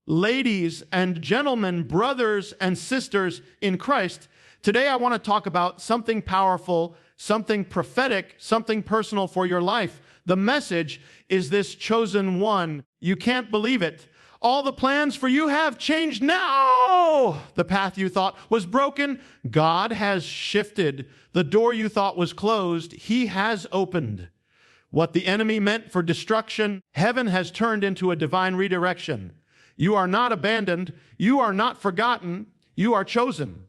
Ladies and gentlemen, brothers and sisters in Christ, today I want to talk about something powerful, something prophetic, something personal for your life. The message is this: chosen one. You can't believe it. All the plans for you have changed now. The path you thought was broken, God has shifted. The door you thought was closed, He has opened. What the enemy meant for destruction, heaven has turned into a divine redirection. You are not abandoned. You are not forgotten. You are chosen.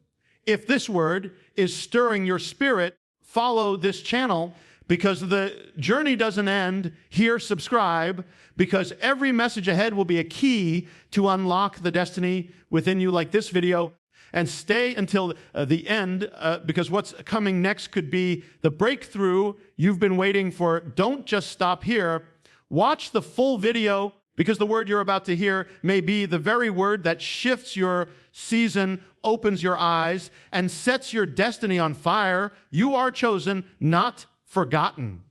If this word is stirring your spirit, follow this channel, because the journey doesn't end here. Subscribe, because every message ahead will be a key to unlock the destiny within you, like this video. And stay until the end, because what's coming next could be the breakthrough you've been waiting for. Don't just stop here. Watch the full video, because the word you're about to hear may be the very word that shifts your season, opens your eyes, and sets your destiny on fire. You are chosen, not forgotten.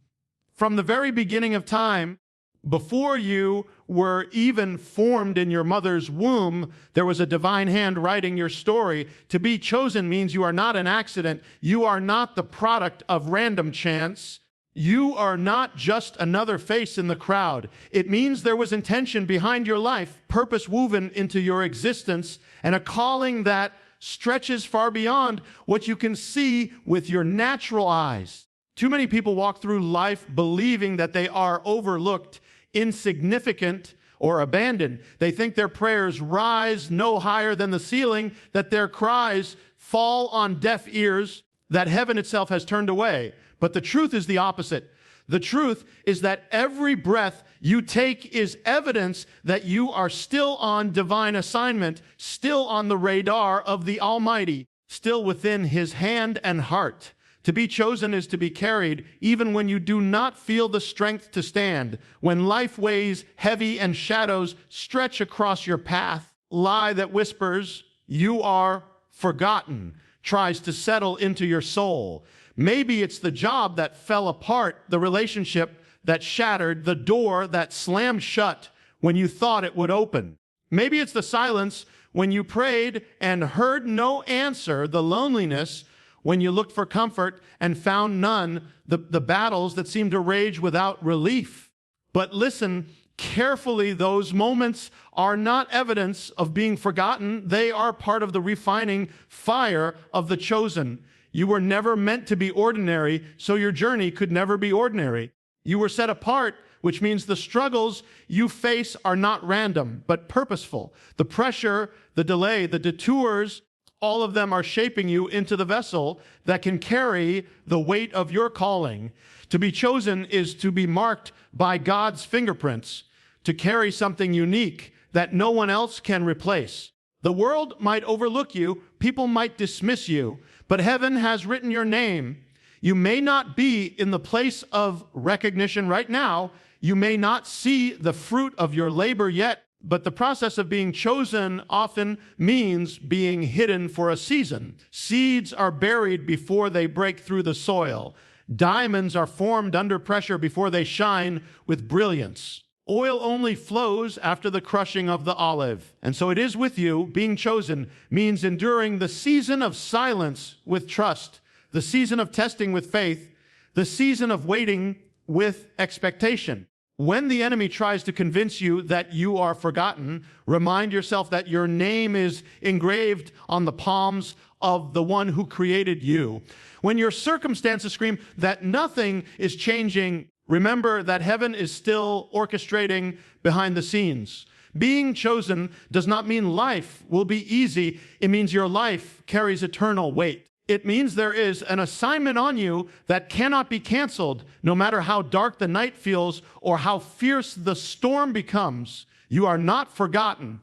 From the very beginning of time, before you were even formed in your mother's womb, there was a divine hand writing your story. To be chosen means you are not an accident. You are not the product of random chance. You are not just another face in the crowd. It means there was intention behind your life, purpose woven into your existence, and a calling that stretches far beyond what you can see with your natural eyes. Too many people walk through life believing that they are overlooked, insignificant, or abandoned. They think their prayers rise no higher than the ceiling, that their cries fall on deaf ears, that heaven itself has turned away. But the truth is the opposite. The truth is that every breath you take is evidence that you are still on divine assignment, still on the radar of the Almighty, still within His hand and heart. To be chosen is to be carried even when you do not feel the strength to stand, when life weighs heavy and shadows stretch across your path. Lie that whispers, "You are forgotten," tries to settle into your soul. Maybe it's the job that fell apart, the relationship that shattered, the door that slammed shut when you thought it would open. Maybe it's the silence when you prayed and heard no answer, the loneliness when you looked for comfort and found none, the battles that seemed to rage without relief. But listen carefully, those moments are not evidence of being forgotten. They are part of the refining fire of the chosen. You were never meant to be ordinary, so your journey could never be ordinary. You were set apart, which means the struggles you face are not random, but purposeful. The pressure, the delay, the detours, all of them are shaping you into the vessel that can carry the weight of your calling. To be chosen is to be marked by God's fingerprints, to carry something unique that no one else can replace. The world might overlook you, people might dismiss you, but heaven has written your name. You may not be in the place of recognition right now. You may not see the fruit of your labor yet, but the process of being chosen often means being hidden for a season. Seeds are buried before they break through the soil. Diamonds are formed under pressure before they shine with brilliance. Oil only flows after the crushing of the olive. And so it is with you. Being chosen means enduring the season of silence with trust, the season of testing with faith, the season of waiting with expectation. When the enemy tries to convince you that you are forgotten, remind yourself that your name is engraved on the palms of the one who created you. When your circumstances scream that nothing is changing, remember that heaven is still orchestrating behind the scenes. Being chosen does not mean life will be easy. It means your life carries eternal weight. It means there is an assignment on you that cannot be canceled, no matter how dark the night feels or how fierce the storm becomes. You are not forgotten.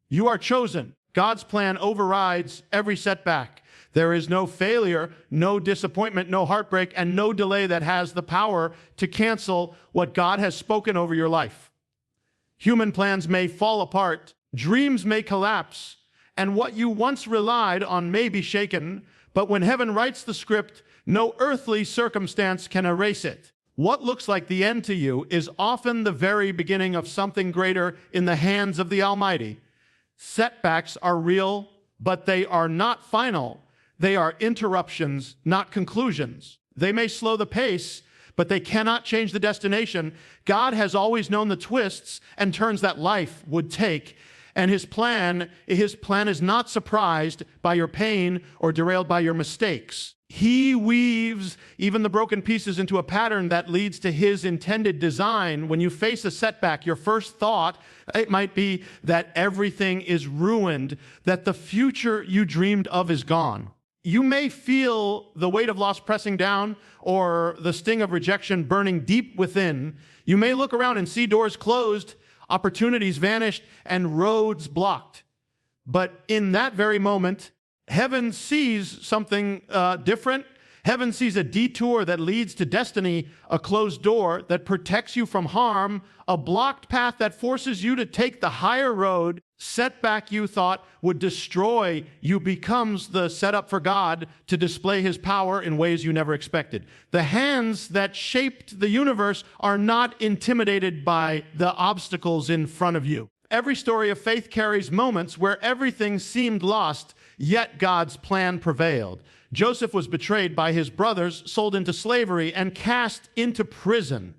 You are chosen. God's plan overrides every setback. There is no failure, no disappointment, no heartbreak, and no delay that has the power to cancel what God has spoken over your life. Human plans may fall apart, dreams may collapse, and what you once relied on may be shaken, but when heaven writes the script, no earthly circumstance can erase it. What looks like the end to you is often the very beginning of something greater in the hands of the Almighty. Setbacks are real, but they are not final. They are interruptions, not conclusions. They may slow the pace, but they cannot change the destination. God has always known the twists and turns that life would take. And his plan is not surprised by your pain or derailed by your mistakes. He weaves even the broken pieces into a pattern that leads to his intended design. When you face a setback, your first thought, it might be that everything is ruined, that the future you dreamed of is gone. You may feel the weight of loss pressing down or the sting of rejection burning deep within. You may look around and see doors closed, opportunities vanished, and roads blocked. But in that very moment, heaven sees something different. Heaven sees a detour that leads to destiny, a closed door that protects you from harm, a blocked path that forces you to take the higher road. Setback you thought would destroy you becomes the setup for God to display his power in ways you never expected. The hands that shaped the universe are not intimidated by the obstacles in front of you. Every story of faith carries moments where everything seemed lost, yet God's plan prevailed. Joseph was betrayed by his brothers, sold into slavery, and cast into prison.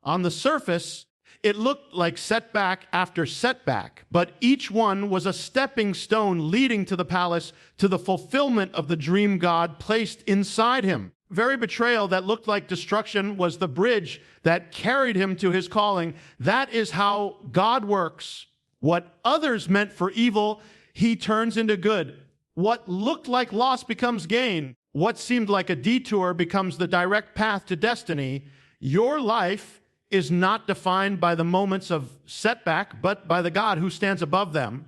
On the surface, it looked like setback after setback, but each one was a stepping stone leading to the palace, to the fulfillment of the dream God placed inside him. Very betrayal that looked like destruction was the bridge that carried him to his calling. That is how God works. What others meant for evil, he turns into good. What looked like loss becomes gain. What seemed like a detour becomes the direct path to destiny. Your life is not defined by the moments of setback, but by the God who stands above them.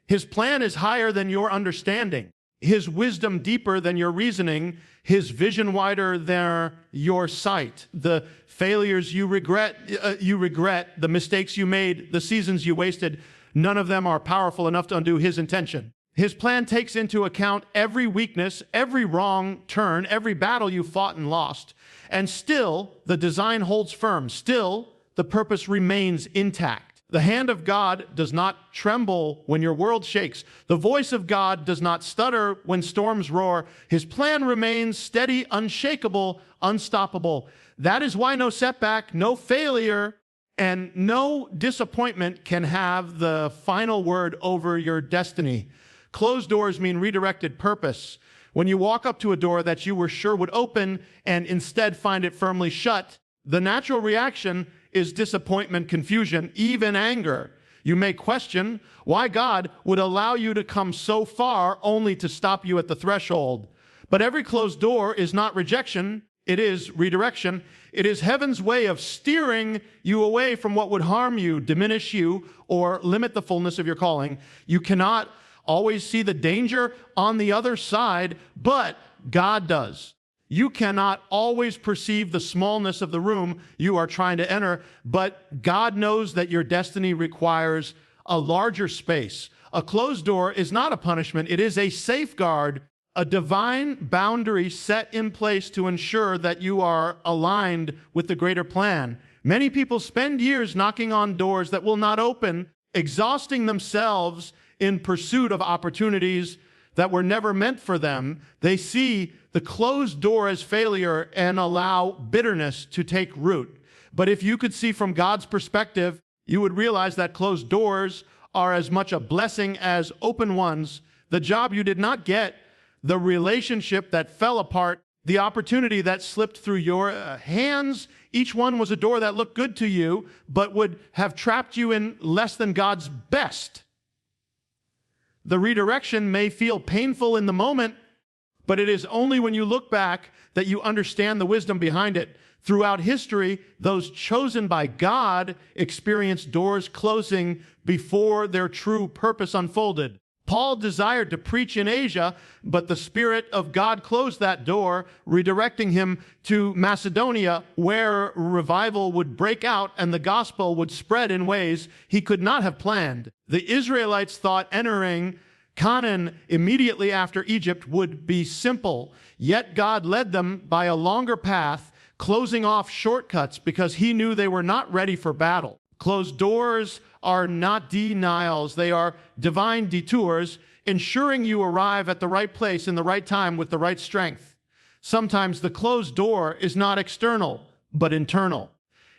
His plan is higher than your understanding, his wisdom deeper than your reasoning, his vision wider than your sight. The failures you regret, the mistakes you made, the seasons you wasted, none of them are powerful enough to undo his intention. His plan takes into account every weakness, every wrong turn, every battle you fought and lost. And still, the design holds firm. Still, the purpose remains intact. The hand of God does not tremble when your world shakes. The voice of God does not stutter when storms roar. His plan remains steady, unshakable, unstoppable. That is why no setback, no failure, and no disappointment can have the final word over your destiny. Closed doors mean redirected purpose. When you walk up to a door that you were sure would open and instead find it firmly shut, the natural reaction is disappointment, confusion, even anger. You may question why God would allow you to come so far only to stop you at the threshold. But every closed door is not rejection, it is redirection. It is heaven's way of steering you away from what would harm you, diminish you, or limit the fullness of your calling. You cannot always see the danger on the other side, but God does. You cannot always perceive the smallness of the room you are trying to enter, but God knows that your destiny requires a larger space. A closed door is not a punishment. It is a safeguard, a divine boundary set in place to ensure that you are aligned with the greater plan. Many people spend years knocking on doors that will not open, exhausting themselves in pursuit of opportunities that were never meant for them. They see the closed door as failure and allow bitterness to take root. But if you could see from God's perspective, you would realize that closed doors are as much a blessing as open ones. The job you did not get, the relationship that fell apart, the opportunity that slipped through your hands, each one was a door that looked good to you, but would have trapped you in less than God's best. The redirection may feel painful in the moment, but it is only when you look back that you understand the wisdom behind it. Throughout history, those chosen by God experienced doors closing before their true purpose unfolded. Paul desired to preach in Asia, but the Spirit of God closed that door, redirecting him to Macedonia, where revival would break out and the gospel would spread in ways he could not have planned. The Israelites thought entering Canaan immediately after Egypt would be simple, yet God led them by a longer path, closing off shortcuts because he knew they were not ready for battle. Closed doors are not denials. They are divine detours, ensuring you arrive at the right place in the right time with the right strength. Sometimes the closed door is not external, but internal.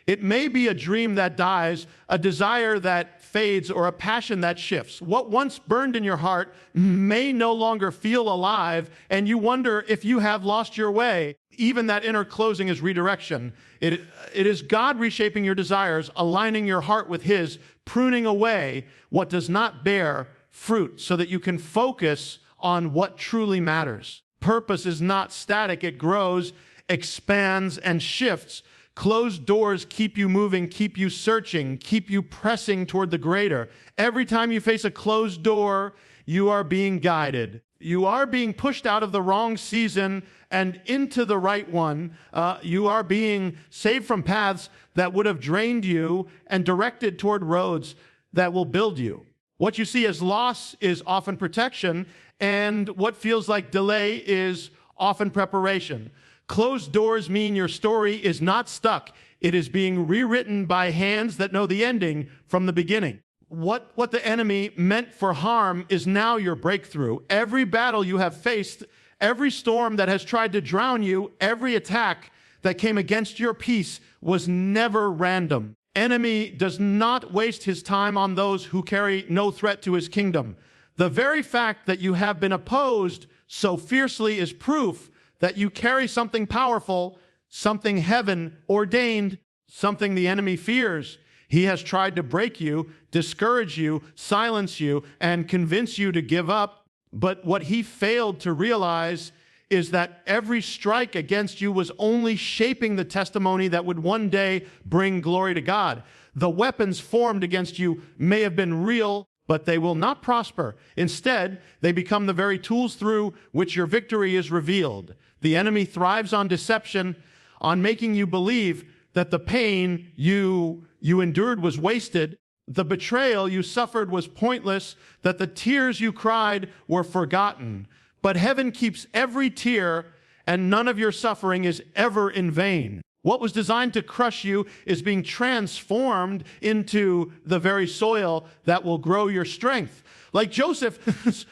It may be a dream that dies, a desire that fades, or a passion that shifts. What once burned in your heart may no longer feel alive, and you wonder if you have lost your way. Even that inner closing is redirection. It is God reshaping your desires, aligning your heart with His, pruning away what does not bear fruit so that you can focus on what truly matters. Purpose is not static. It grows, expands, and shifts. Closed doors keep you moving, keep you searching, keep you pressing toward the greater. Every time you face a closed door, you are being guided. You are being pushed out of the wrong season and into the right one. You are being saved from paths that would have drained you and directed toward roads that will build you. What you see as loss is often protection, and what feels like delay is often preparation. Closed doors mean your story is not stuck. It is being rewritten by hands that know the ending from the beginning. What the enemy meant for harm is now your breakthrough. Every battle you have faced, every storm that has tried to drown you, every attack that came against your peace was never random. Enemy does not waste his time on those who carry no threat to his kingdom. The very fact that you have been opposed so fiercely is proof that you carry something powerful, something heaven ordained, something the enemy fears. He has tried to break you, discourage you, silence you, and convince you to give up. But what he failed to realize is that every strike against you was only shaping the testimony that would one day bring glory to God. The weapons formed against you may have been real, but they will not prosper. Instead, they become the very tools through which your victory is revealed. The enemy thrives on deception, on making you believe that the pain you endured was wasted, the betrayal you suffered was pointless, that the tears you cried were forgotten. But heaven keeps every tear, and none of your suffering is ever in vain. What was designed to crush you is being transformed into the very soil that will grow your strength. Like Joseph,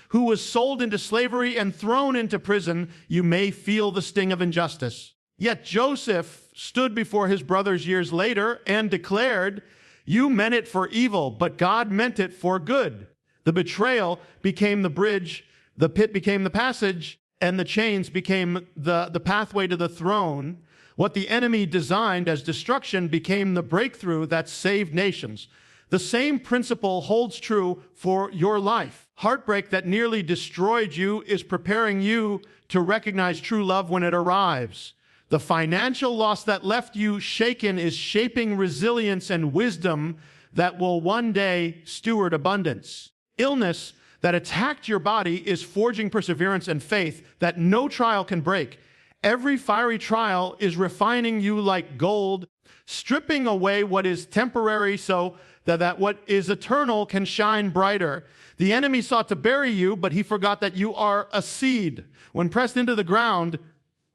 who was sold into slavery and thrown into prison, you may feel the sting of injustice. Yet Joseph stood before his brothers years later and declared, "You meant it for evil, but God meant it for good." The betrayal became the bridge, the pit became the passage, and the chains became the pathway to the throne. What the enemy designed as destruction became the breakthrough that saved nations. The same principle holds true for your life. Heartbreak that nearly destroyed you is preparing you to recognize true love when it arrives. The financial loss that left you shaken is shaping resilience and wisdom that will one day steward abundance. Illness that attacked your body is forging perseverance and faith that no trial can break. Every fiery trial is refining you like gold, stripping away what is temporary so that what is eternal can shine brighter. The enemy sought to bury you, but he forgot that you are a seed. When pressed into the ground,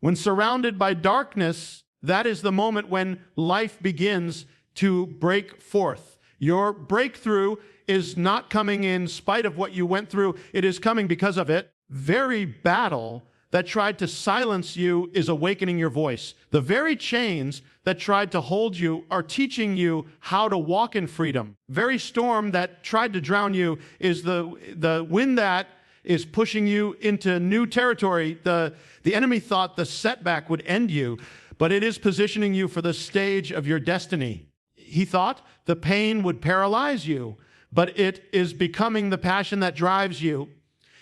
when surrounded by darkness, that is the moment when life begins to break forth. Your breakthrough is not coming in spite of what you went through. It is coming because of it. Very battle that tried to silence you is awakening your voice. The very chains that tried to hold you are teaching you how to walk in freedom. Very storm that tried to drown you is the wind that is pushing you into new territory. The enemy thought the setback would end you, but it is positioning you for the stage of your destiny. He thought the pain would paralyze you, but it is becoming the passion that drives you.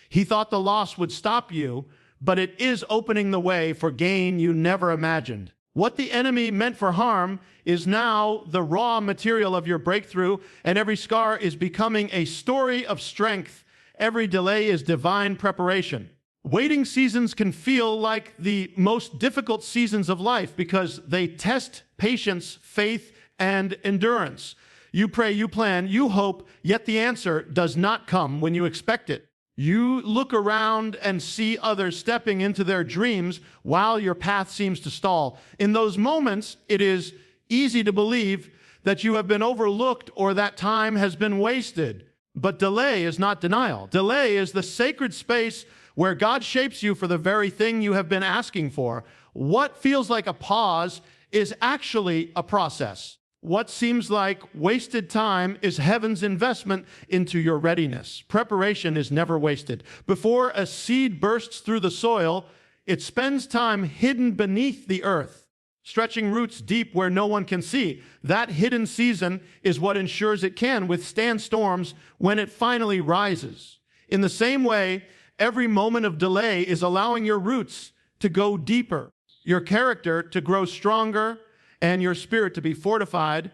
He thought the loss would stop you, but it is opening the way for gain you never imagined. What the enemy meant for harm is now the raw material of your breakthrough, and every scar is becoming a story of strength. Every delay is divine preparation. Waiting seasons can feel like the most difficult seasons of life because they test patience, faith, and endurance. You pray, you plan, you hope, yet the answer does not come when you expect it. You look around and see others stepping into their dreams while your path seems to stall. In those moments, it is easy to believe that you have been overlooked or that time has been wasted. But delay is not denial. Delay is the sacred space where God shapes you for the very thing you have been asking for. What feels like a pause is actually a process. What seems like wasted time is heaven's investment into your readiness. Preparation is never wasted. Before a seed bursts through the soil, it spends time hidden beneath the earth, stretching roots deep where no one can see. That hidden season is what ensures it can withstand storms when it finally rises. In the same way, every moment of delay is allowing your roots to go deeper, your character to grow stronger, and your spirit to be fortified.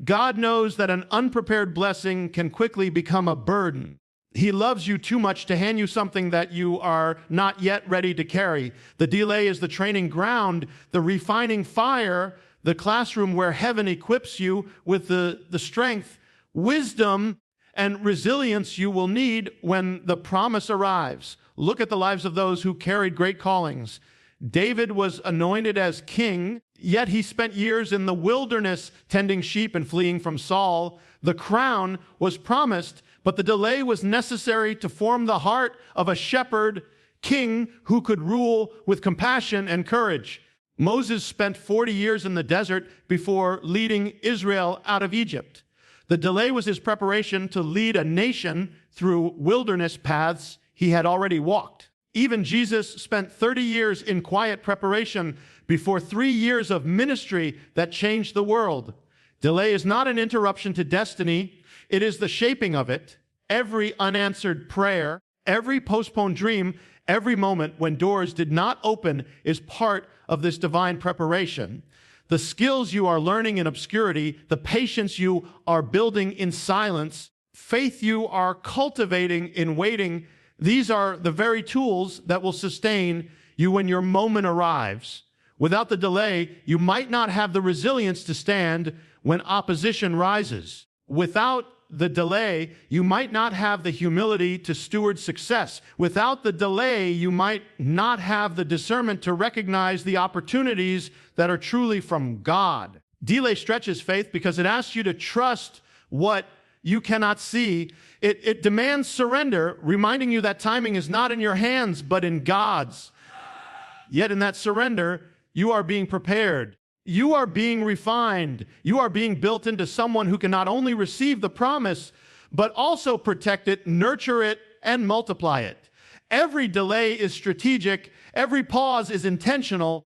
God knows that an unprepared blessing can quickly become a burden. He loves you too much to hand you something that you are not yet ready to carry. The delay is the training ground, the refining fire, the classroom where heaven equips you with the strength, wisdom, and resilience you will need when the promise arrives. Look at the lives of those who carried great callings. David was anointed as king, yet he spent years in the wilderness tending sheep and fleeing from Saul. The crown was promised, but the delay was necessary to form the heart of a shepherd king who could rule with compassion and courage. Moses spent 40 years in the desert before leading Israel out of Egypt. The delay was his preparation to lead a nation through wilderness paths he had already walked. Even Jesus spent 30 years in quiet preparation before 3 years of ministry that changed the world. Delay is not an interruption to destiny. It is the shaping of it. Every unanswered prayer, every postponed dream, every moment when doors did not open is part of this divine preparation. The skills you are learning in obscurity, the patience you are building in silence, faith you are cultivating in waiting, these are the very tools that will sustain you when your moment arrives. Without the delay, you might not have the resilience to stand when opposition rises. Without the delay, you might not have the humility to steward success. Without the delay, you might not have the discernment to recognize the opportunities that are truly from God. Delay stretches faith because it asks you to trust what you cannot see. It demands surrender, reminding you that timing is not in your hands, but in God's. Yet in that surrender, you are being prepared. You are being refined. You are being built into someone who can not only receive the promise, but also protect it, nurture it, and multiply it. Every delay is strategic. Every pause is intentional.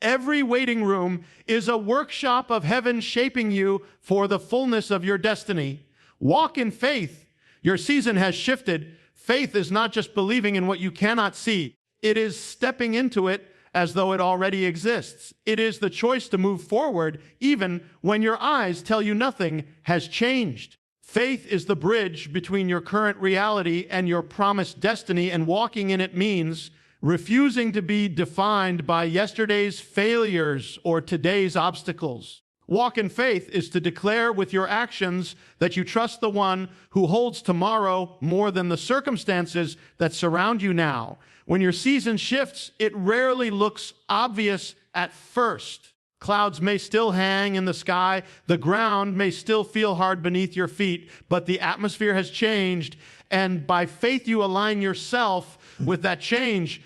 Every waiting room is a workshop of heaven shaping you for the fullness of your destiny. Walk in faith. Your season has shifted. Faith is not just believing in what you cannot see. It is stepping into it as though it already exists. It is the choice to move forward even when your eyes tell you nothing has changed. Faith is the bridge between your current reality and your promised destiny, and walking in it means refusing to be defined by yesterday's failures or today's obstacles. Walk in faith is to declare with your actions that you trust the one who holds tomorrow more than the circumstances that surround you now. When your season shifts, it rarely looks obvious at first. Clouds may still hang in the sky, the ground may still feel hard beneath your feet, but the atmosphere has changed, and by faith you align yourself with that change.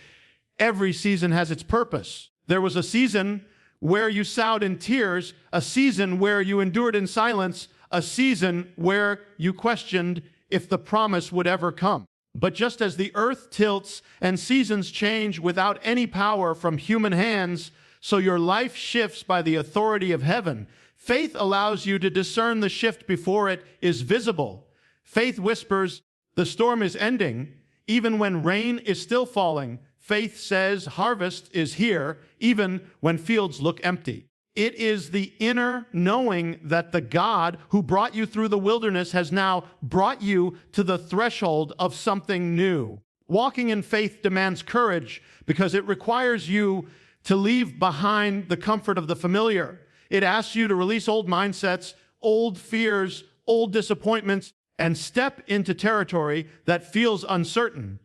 Every season has its purpose. There was a season where you soughed in tears, a season where you endured in silence, a season where you questioned if the promise would ever come. But just as the earth tilts and seasons change without any power from human hands, so your life shifts by the authority of heaven. Faith allows you to discern the shift before it is visible. Faith whispers, the storm is ending, even when rain is still falling. Faith says harvest is here, even when fields look empty. It is the inner knowing that the God who brought you through the wilderness has now brought you to the threshold of something new. Walking in faith demands courage because it requires you to leave behind the comfort of the familiar. It asks you to release old mindsets, old fears, old disappointments, and step into territory that feels uncertain.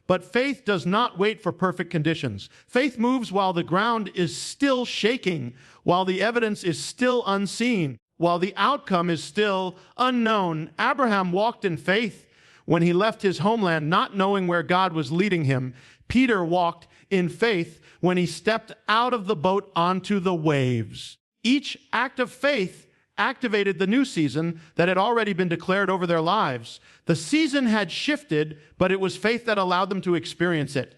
But faith does not wait for perfect conditions. Faith moves while the ground is still shaking, while the evidence is still unseen. while the outcome is still unknown. Abraham walked in faith when he left his homeland, not knowing where God was leading him. Peter walked in faith when he stepped out of the boat onto the waves. Each act of faith activated the new season that had already been declared over their lives. The season had shifted, but it was faith that allowed them to experience it.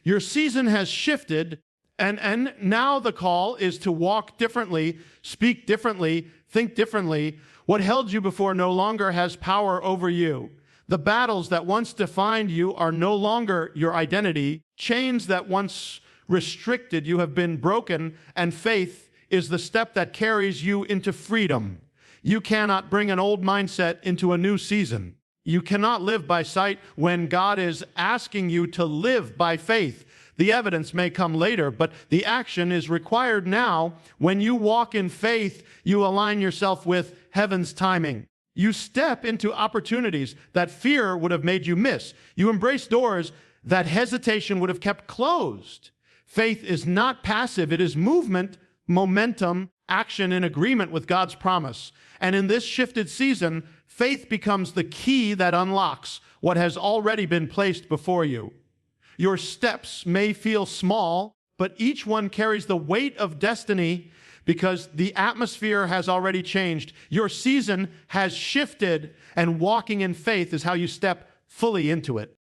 Your season has shifted, and now the call is to walk differently, speak differently, think differently. What held you before no longer has power over you. The battles that once defined you are no longer your identity. Chains that once restricted you have been broken, and faith is the step that carries you into freedom. You cannot bring an old mindset into a new season. You cannot live by sight when God is asking you to live by faith. The evidence may come later, but the action is required now. When you walk in faith, you align yourself with heaven's timing. You step into opportunities that fear would have made you miss. You embrace doors that hesitation would have kept closed. Faith is not passive. It is movement, momentum, action in agreement with God's promise. And in this shifted season, faith becomes the key that unlocks what has already been placed before you. Your steps may feel small, but each one carries the weight of destiny because the atmosphere has already changed. Your season has shifted, and walking in faith is how you step fully into it.